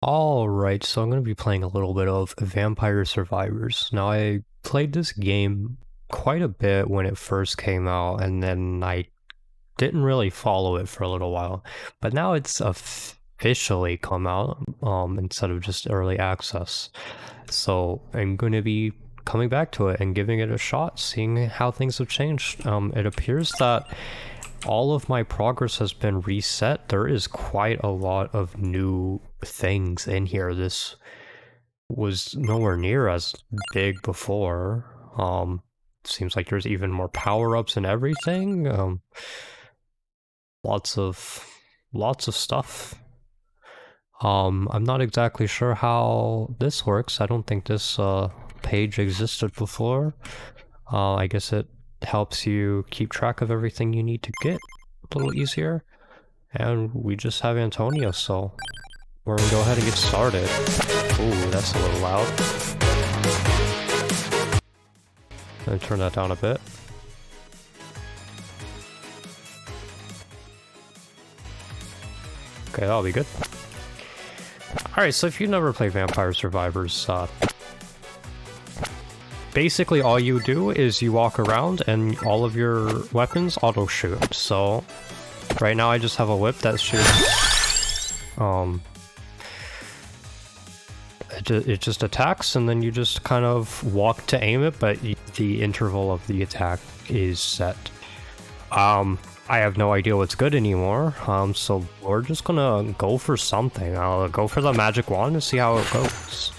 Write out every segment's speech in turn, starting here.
Alright, so I'm going to be playing a little bit of Vampire Survivors. Now, I played this game quite a bit when it first came out, and then I didn't really follow it for a little while. But now it's officially come out, instead of just early access. So I'm going to be coming back to it and giving it a shot, seeing how things have changed. It appears that all of my progress has been reset. There is quite a lot of new things in here. This was nowhere near as big before. Seems like there's even more power-ups and everything. Lots of stuff. I'm not exactly sure how this works. I don't think this page existed before. I guess it helps you keep track of everything you need to get a little easier. And we just have Antonio, so we're gonna go ahead and get started. Ooh, that's a little loud. Let me turn that down a bit. Okay, that'll be good. Alright, so if you never played Vampire Survivors, basically all you do is you walk around and all of your weapons auto-shoot. So, right now I just have a whip that shoots, it just attacks, and then you just kind of walk to aim it, but the interval of the attack is set. I have no idea what's good anymore, so we're just gonna go for something. I'll go for the magic wand and see how it goes.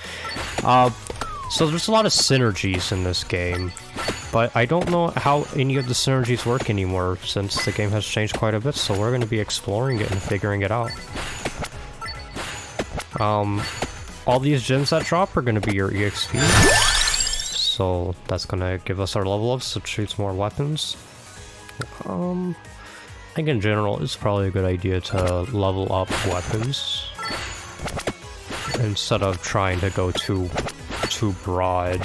So there's a lot of synergies in this game, but I don't know how any of the synergies work anymore since the game has changed quite a bit, so we're gonna be exploring it and figuring it out. All these gems that drop are gonna be your EXP, so that's gonna give us our level ups to choose more weapons. I think in general it's probably a good idea to level up weapons instead of trying to go too broad.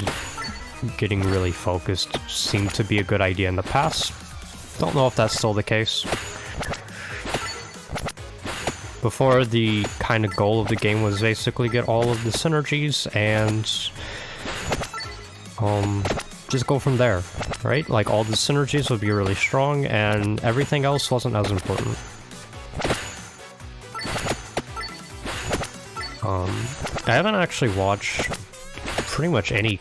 Getting really focused seemed to be a good idea in the past. Don't know if that's still the case. Before, the kind of goal of the game was basically get all of the synergies and just go from there, right? Like, all the synergies would be really strong and everything else wasn't as important. I haven't actually watched pretty much any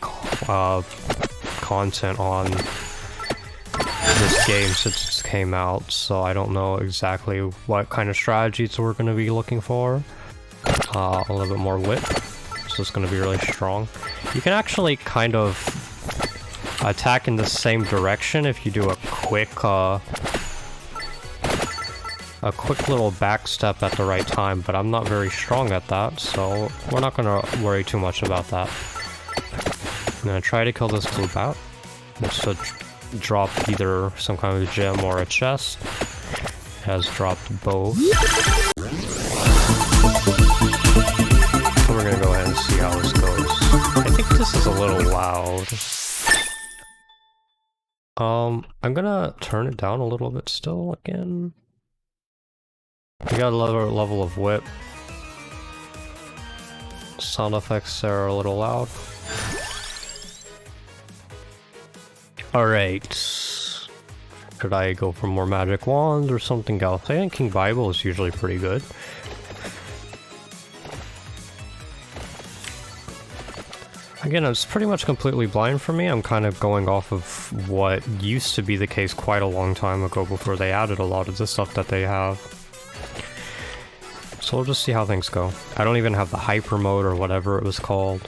content on this game since it came out, so I don't know exactly what kind of strategies we're going to be looking for. A little bit more wit, so it's going to be really strong. You can actually kind of attack in the same direction if you do a quick little back step at the right time, but I'm not very strong at that, so we're not going to worry too much about that. I'm gonna try to kill this blue bat. It should drop either some kind of gem or a chest. It has dropped both. So we're gonna go ahead and see how this goes. I think this is a little loud. I'm gonna turn it down a little bit still again. We got a level of whip. Sound effects are a little loud. Alright, should I go for more magic wands or something else? I think King Bible is usually pretty good. Again, it's pretty much completely blind for me. I'm kind of going off of what used to be the case quite a long time ago before they added a lot of the stuff that they have. So we'll just see how things go. I don't even have the hyper mode or whatever it was called.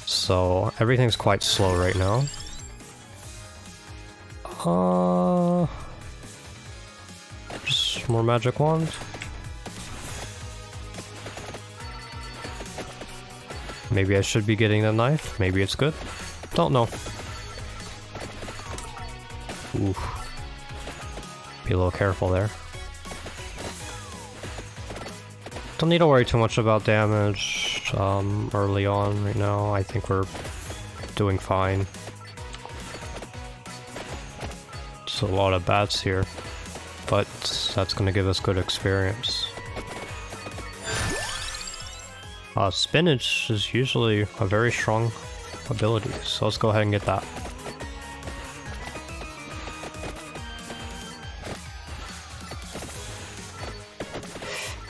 So everything's quite slow right now. Just more magic wands. Maybe I should be getting the knife. Maybe it's good. Don't know. Oof. Be a little careful there. Don't need to worry too much about damage early on right now. I think we're doing fine. It's a lot of bats here, but that's going to give us good experience. Spinach is usually a very strong ability, so let's go ahead and get that.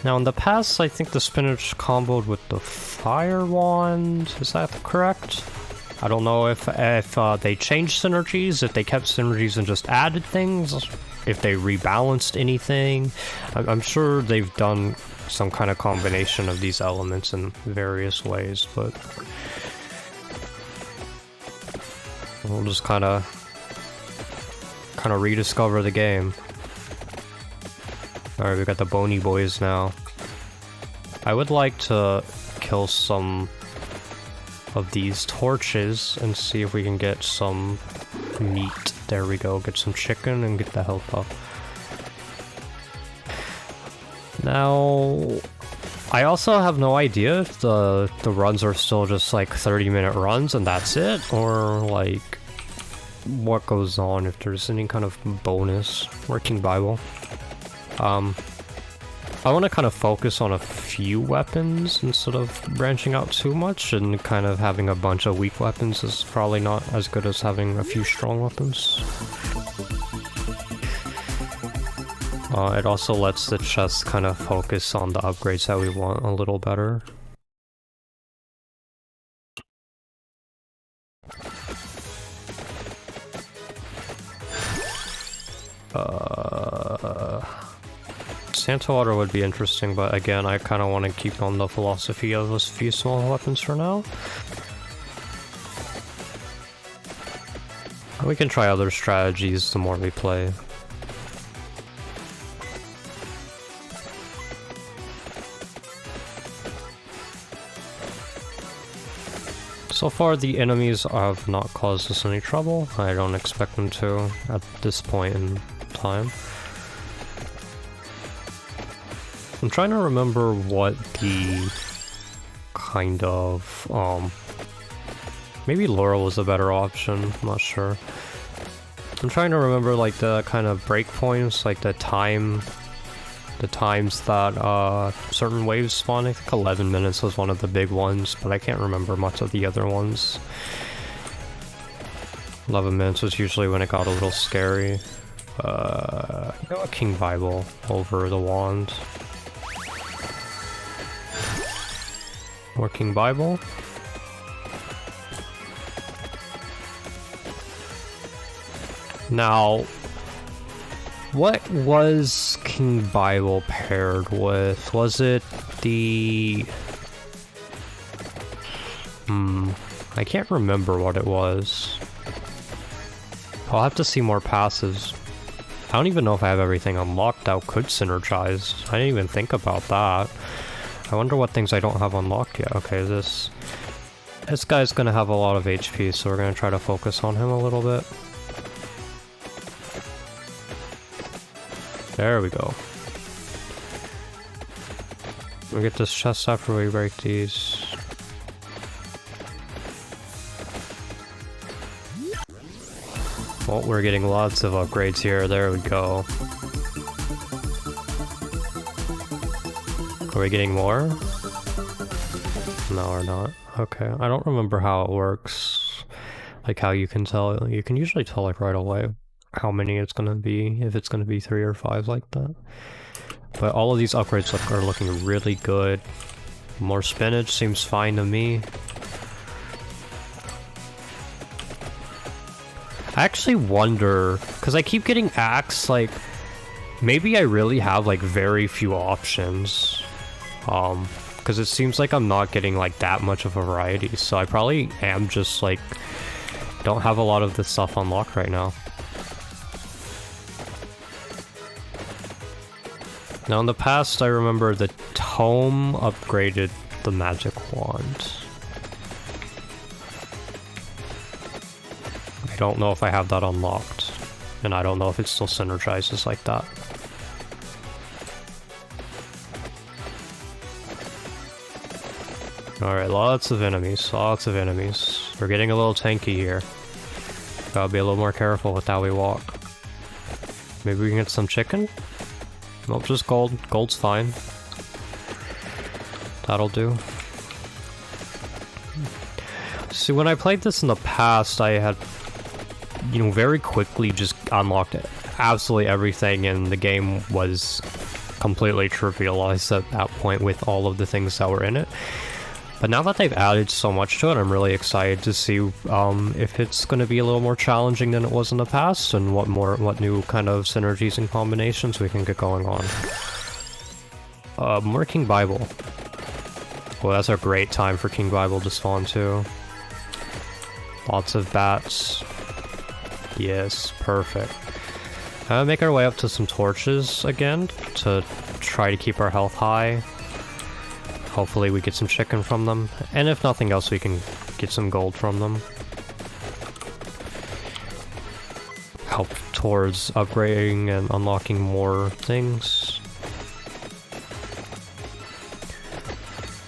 Now in the past, I think the spinach comboed with the fire wand, is that correct? I don't know if they changed synergies, if they kept synergies and just added things, if they rebalanced anything. I'm sure they've done some kind of combination of these elements in various ways, but we'll just kind of rediscover the game. Alright, we got the bony boys now. I would like to kill some of these torches and see if we can get some meat. There we go, get some chicken and get the health up. Now, I also have no idea if the runs are still just like 30-minute runs and that's it, or like what goes on, if there's any kind of bonus. Working Bible. I want to kind of focus on a few weapons instead of branching out too much, and kind of having a bunch of weak weapons is probably not as good as having a few strong weapons. It also lets the chest kind of focus on the upgrades that we want a little better. Santa Water would be interesting, but again, I kind of want to keep on the philosophy of a few small weapons for now. We can try other strategies the more we play. So far, the enemies have not caused us any trouble. I don't expect them to at this point in time. I'm trying to remember what the kind of, maybe Laurel was a better option, I'm not sure. I'm trying to remember like the kind of breakpoints, like the times that certain waves spawn. I think 11 minutes was one of the big ones, but I can't remember much of the other ones. 11 minutes was usually when it got a little scary. Go a King Bible over the wand. Working Bible. Now, what was King Bible paired with? Was it the... I can't remember what it was. I'll have to see more passives. I don't even know if I have everything unlocked that could synergize. I didn't even think about that. I wonder what things I don't have unlocked yet. Okay, this guy's gonna have a lot of HP, so we're gonna try to focus on him a little bit. There we go. We'll get this chest after we break these. Well, we're getting lots of upgrades here. There we go. Are we getting more? No, we're not. Okay, I don't remember how it works. Like how you can tell. You can usually tell like right away how many it's gonna be, if it's gonna be 3 or 5 like that. But all of these upgrades are looking really good. More spinach seems fine to me. I actually wonder, because I keep getting asked, like, maybe I really have like very few options. Because it seems like I'm not getting like that much of a variety, so I probably am just like, don't have a lot of this stuff unlocked right now. Now in the past, I remember the tome upgraded the magic wand. I don't know if I have that unlocked, and I don't know if it still synergizes like that. Alright, lots of enemies, lots of enemies. We're getting a little tanky here. Gotta be a little more careful with how we walk. Maybe we can get some chicken? Nope, just gold. Gold's fine. That'll do. See, when I played this in the past, I had, you know, very quickly just unlocked absolutely everything, and the game was completely trivialized at that point with all of the things that were in it. But now that they've added so much to it, I'm really excited to see if it's going to be a little more challenging than it was in the past, and what new kind of synergies and combinations we can get going on. More King Bible. Well, that's a great time for King Bible to spawn too. Lots of bats. Yes, perfect. Make our way up to some torches again to try to keep our health high. Hopefully we get some chicken from them, and if nothing else we can get some gold from them. Help towards upgrading and unlocking more things.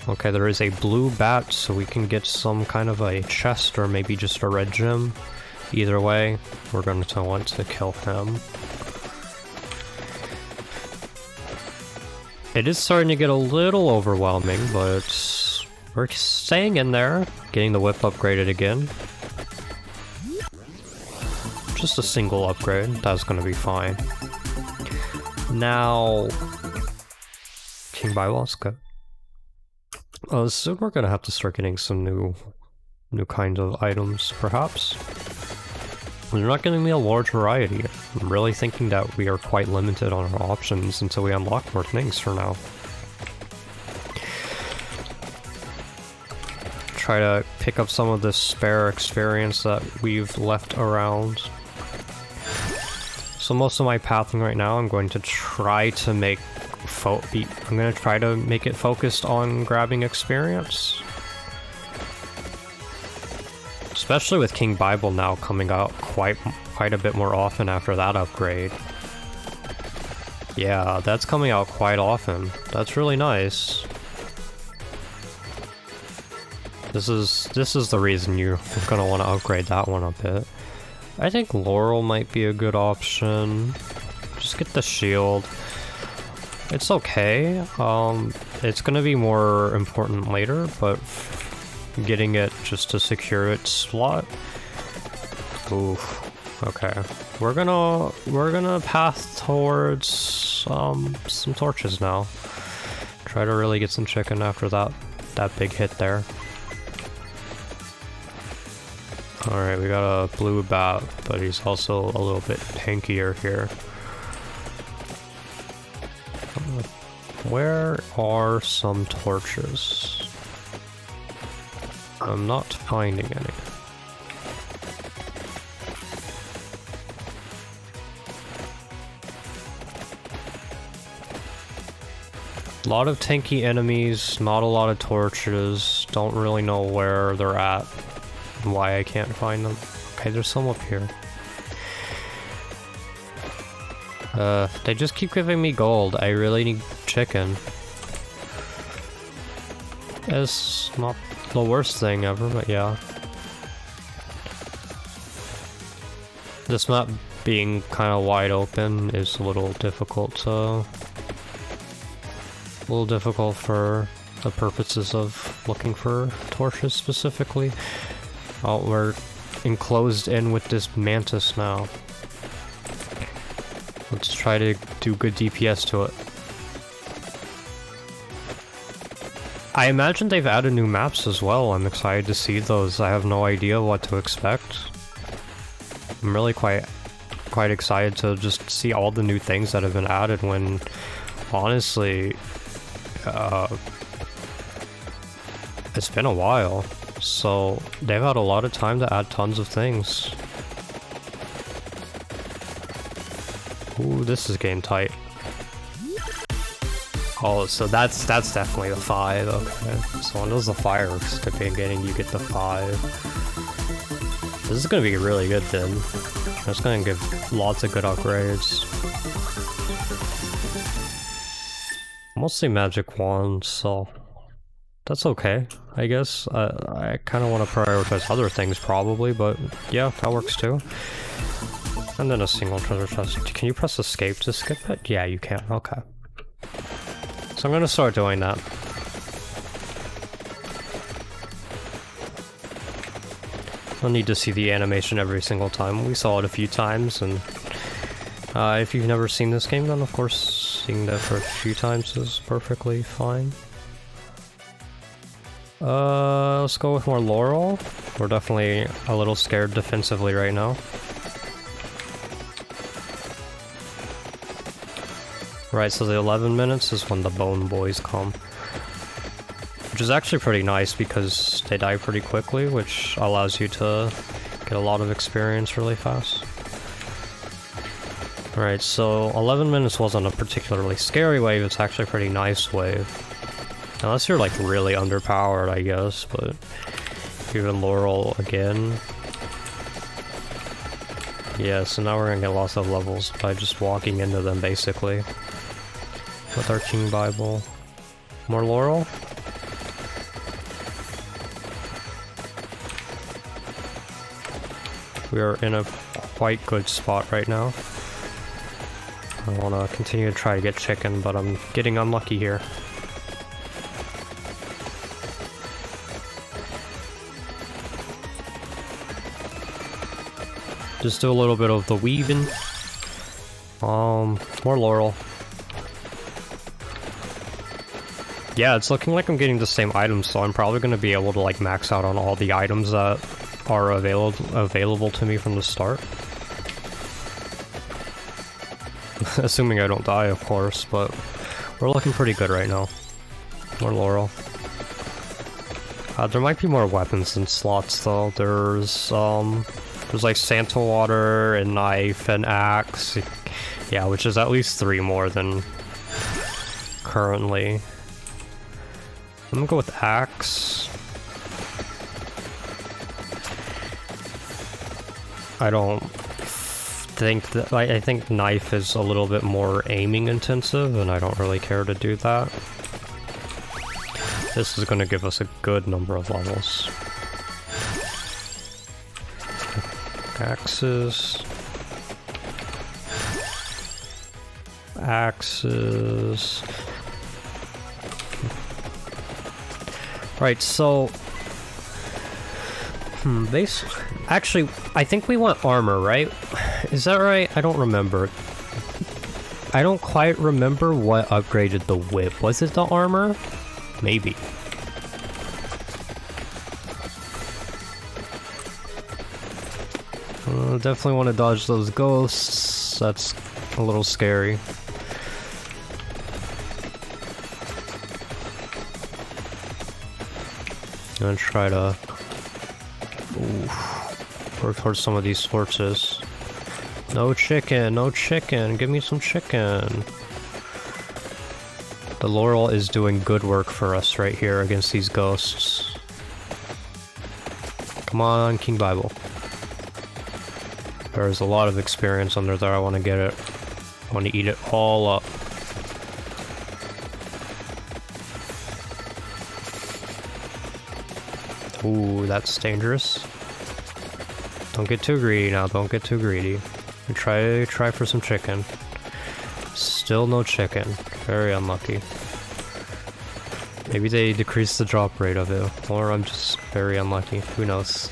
Okay, there is a blue bat, so we can get some kind of a chest or maybe just a red gem. Either way, we're going to want to kill him. It is starting to get a little overwhelming, but we're staying in there, getting the whip upgraded again. Just a single upgrade, that's gonna be fine. Now, King Bible, let's go. Soon we're gonna have to start getting some new kind of items, perhaps. They're not giving me a large variety. I'm really thinking that we are quite limited on our options until we unlock more things for now. Try to pick up some of this spare experience that we've left around. So most of my pathing right now, I'm going to try to make it focused on grabbing experience. Especially with King Bible now coming out quite a bit more often after that upgrade. Yeah, that's coming out quite often. That's really nice. This is the reason you're gonna want to upgrade that one a bit. I think Laurel might be a good option. Just get the shield. It's okay. It's gonna be more important later, but getting it just to secure its slot. Oof. Okay. We're gonna path towards some torches now. Try to really get some chicken after that big hit there. Alright, we got a blue bat, but he's also a little bit tankier here. Where are some torches? I'm not finding any. A lot of tanky enemies, not a lot of torches, don't really know where they're at and why I can't find them. Okay, there's some up here. They just keep giving me gold. I really need chicken. It's not the worst thing ever, but yeah. This map being kind of wide open is a little difficult for the purposes of looking for torches specifically. Oh, we're enclosed in with this mantis now. Let's try to do good DPS to it. I imagine they've added new maps as well. I'm excited to see those. I have no idea what to expect. I'm really quite excited to just see all the new things that have been added when, honestly, it's been a while. So they've had a lot of time to add tons of things. Ooh, this is getting tight. Oh, so that's definitely the 5, okay. So when those the fireworks to beginning, you get the 5. This is gonna be really good then. It's gonna give lots of good upgrades. Mostly magic wands, so that's okay, I guess. I kind of want to prioritize other things probably, but yeah, that works too. And then a single treasure chest. Can you press escape to skip it? Yeah, you can. Okay. So I'm gonna start doing that. I'll need to see the animation every single time. We saw it a few times, and if you've never seen this game, then of course seeing that for a few times is perfectly fine. Let's go with more Laurel. We're definitely a little scared defensively right now. Right, so the 11 minutes is when the Bone Boys come. Which is actually pretty nice because they die pretty quickly, which allows you to get a lot of experience really fast. Alright, so 11 minutes wasn't a particularly scary wave, it's actually a pretty nice wave. Unless you're like really underpowered, I guess, but even Laurel again. Yeah, so now we're gonna get lots of levels by just walking into them basically. With our King Bible. More Laurel? We are in a quite good spot right now. I want to continue to try to get chicken, but I'm getting unlucky here. Just do a little bit of the weaving. More Laurel. Yeah, it's looking like I'm getting the same items, so I'm probably going to be able to like max out on all the items that are available to me from the start. Assuming I don't die, of course, but we're looking pretty good right now. More Laurel. There might be more weapons and slots though. There's like Santa Water and Knife and Axe. Yeah, which is at least 3 more than currently. I'm gonna go with Axe. I don't think that... I think Knife is a little bit more aiming intensive, and I don't really care to do that. This is gonna give us a good number of levels. Axes. Axes. Right, so... Actually, I think we want armor, right? Is that right? I don't remember. I don't quite remember what upgraded the whip. Was it the armor? Maybe. Definitely want to dodge those ghosts. That's a little scary. I'm gonna try to work towards some of these torches. No chicken, no chicken, give me some chicken. The Laurel is doing good work for us right here against these ghosts. Come on, King Bible. There's a lot of experience under there, I want to get it. I want to eat it all up. Ooh, that's dangerous. Don't get too greedy now, don't get too greedy. Try for some chicken. Still no chicken. Very unlucky. Maybe they decreased the drop rate of it, or I'm just very unlucky. Who knows?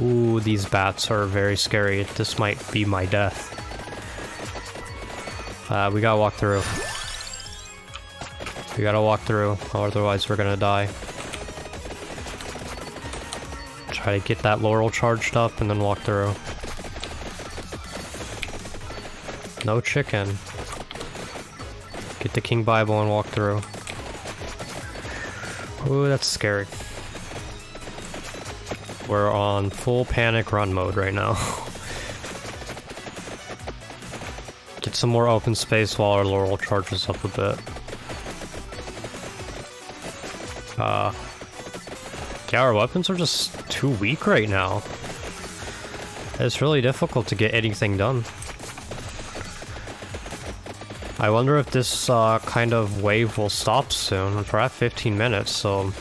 Ooh, these bats are very scary. This might be my death. We gotta walk through. We gotta walk through, otherwise we're gonna die. Try to get that Laurel charged up and then walk through. No chicken. Get the King Bible and walk through. Ooh, that's scary. We're on full panic run mode right now. Get some more open space while our Laurel charges up a bit. Yeah, our weapons are just too weak right now. It's really difficult to get anything done. I wonder if this kind of wave will stop soon. We're at 15 minutes, so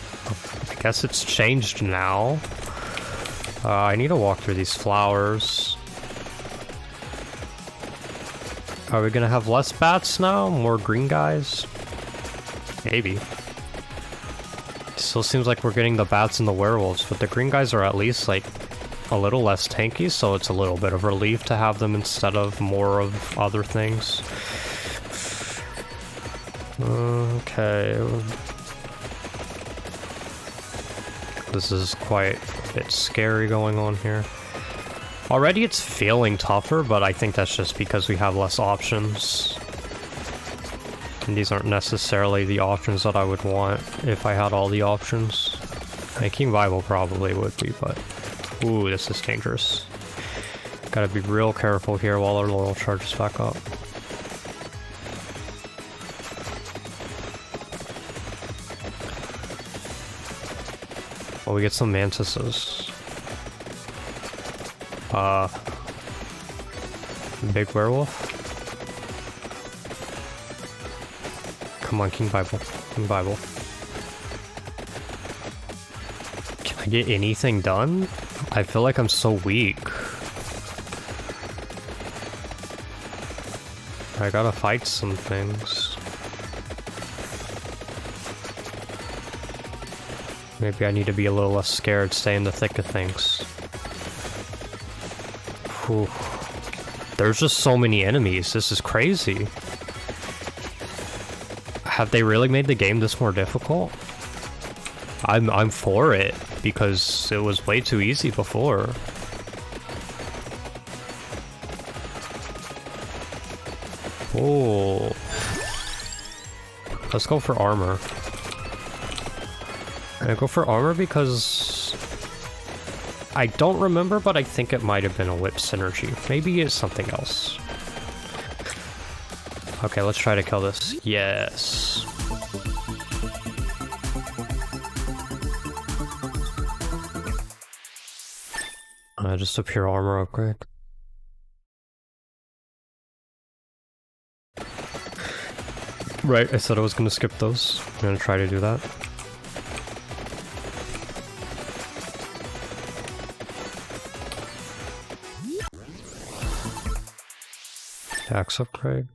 I guess it's changed now. I need to walk through these flowers. Are we gonna have less bats now? More green guys? Maybe. Still seems like we're getting the bats and the werewolves, but the green guys are at least like a little less tanky, so it's a little bit of relief to have them instead of more of other things. Okay. This is quite a bit scary going on here. Already it's feeling tougher, but I think that's just because we have less options. And these aren't necessarily the options that I would want if I had all the options. King Bible probably would be, but... Ooh, this is dangerous. Gotta be real careful here while our loyal charges back up. Oh, we get some mantises. Big werewolf? Come on, King Bible. King Bible. Can I get anything done? I feel like I'm so weak. I gotta fight some things. Maybe I need to be a little less scared, stay in the thick of things. Whew. There's just so many enemies, this is crazy. Have they really made the game this more difficult? I'm for it, because it was way too easy before. Oh. Let's go for armor. I go for armor because I don't remember, but I think it might have been a whip synergy. Maybe it's something else. Okay, let's try to kill this. Yes. Just a pure armor upgrade. Right, I said I was gonna skip those. I'm gonna try to do that. Axe upgrade.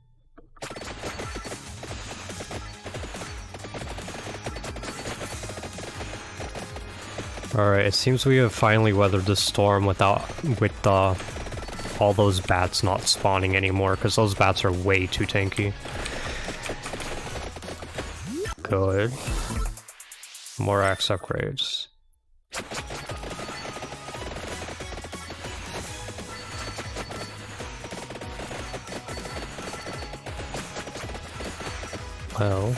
Alright, it seems we have finally weathered the storm with all those bats not spawning anymore, because those bats are way too tanky. Good. More axe upgrades. Well...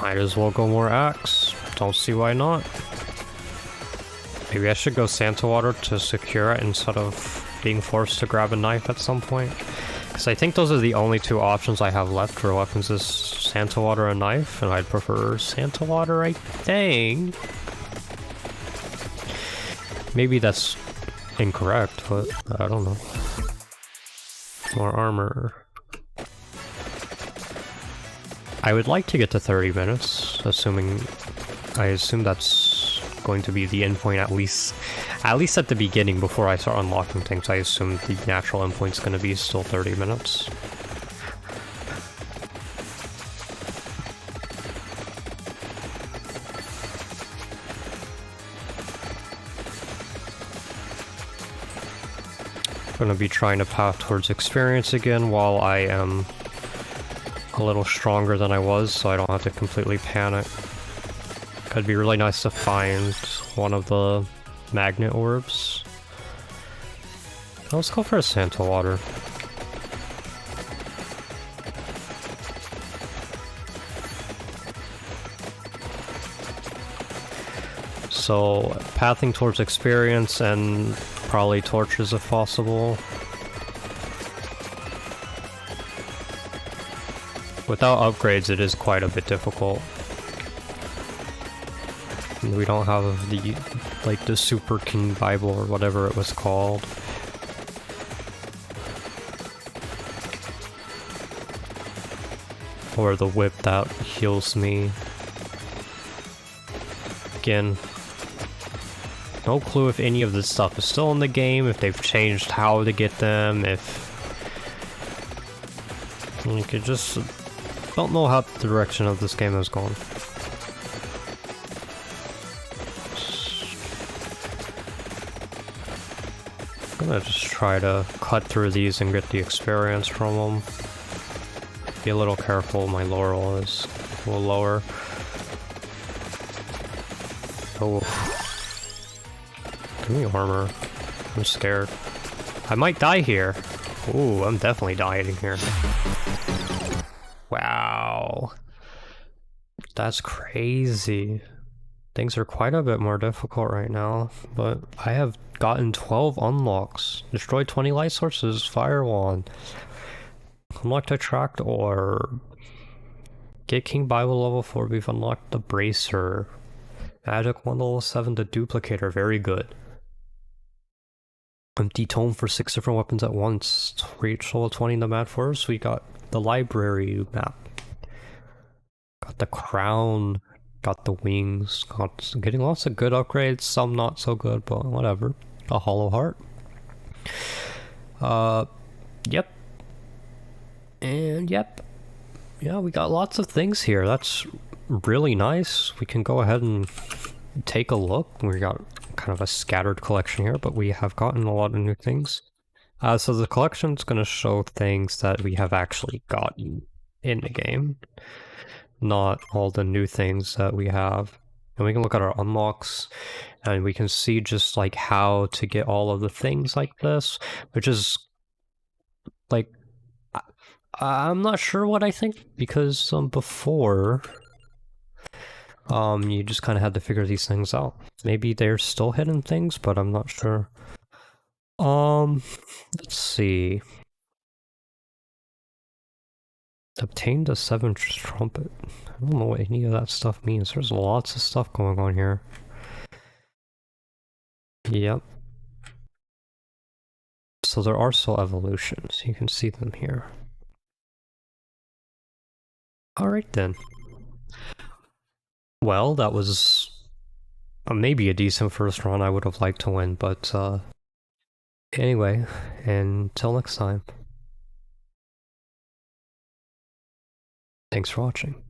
might as well go more axe. Don't see why not. Maybe I should go Santa Water to secure it instead of being forced to grab a knife at some point. Because I think those are the only two options I have left for weapons is Santa Water and knife, and I'd prefer Santa Water, I think. Maybe that's incorrect, but I don't know. More armor. I would like to get to 30 minutes, I assume that's going to be the endpoint at least at the beginning before I start unlocking things. I assume the natural endpoint's going to be still 30 minutes. I'm going to be trying to path towards experience again while I am a little stronger than I was, so I don't have to completely panic. It'd be really nice to find one of the magnet orbs. Let's go for a Santa Water. So, pathing towards experience and probably torches if possible. Without upgrades, it is quite a bit difficult. We don't have the Super King Bible or whatever it was called. Or the whip that heals me. Again. No clue if any of this stuff is still in the game, if they've changed how to get them, if... You could just... don't know how the direction of this game is going. I'm gonna just try to cut through these and get the experience from them. Be a little careful, my laurel is a little lower. Oh. Give me armor. I'm scared. I might die here. Ooh, I'm definitely dying here. Wow. That's crazy. Things are quite a bit more difficult right now, but I have gotten 12 unlocks. Destroy 20 light sources, fire wand. Unlocked a tracked orb. Get King Bible level 4, we've unlocked the bracer. Magic 1 level 7, the duplicator, very good. Empty tome for 6 different weapons at once. Reach level 20 in the Mad Forest, we got the library map. Got the crown. Got the wings, got getting lots of good upgrades, some not so good, but whatever. A hollow heart. Yep. And yep. Yeah, we got lots of things here. That's really nice. We can go ahead and take a look. We got kind of a scattered collection here, but we have gotten a lot of new things. So the collection's going to show things that we have actually gotten in the game. Not all the new things that we have. And we can look at our unlocks and we can see just like how to get all of the things like this, which is like, I'm not sure what I think, because before you just kind of had to figure these things out. Maybe they're still hidden things, but I'm not sure. Let's see. Obtained a 7th trumpet. I don't know what any of that stuff means. There's lots of stuff going on here. Yep. So there are still evolutions. You can see them here. Alright then. Well, that was maybe a decent first run. I would have liked to win, but anyway, until next time. Thanks for watching.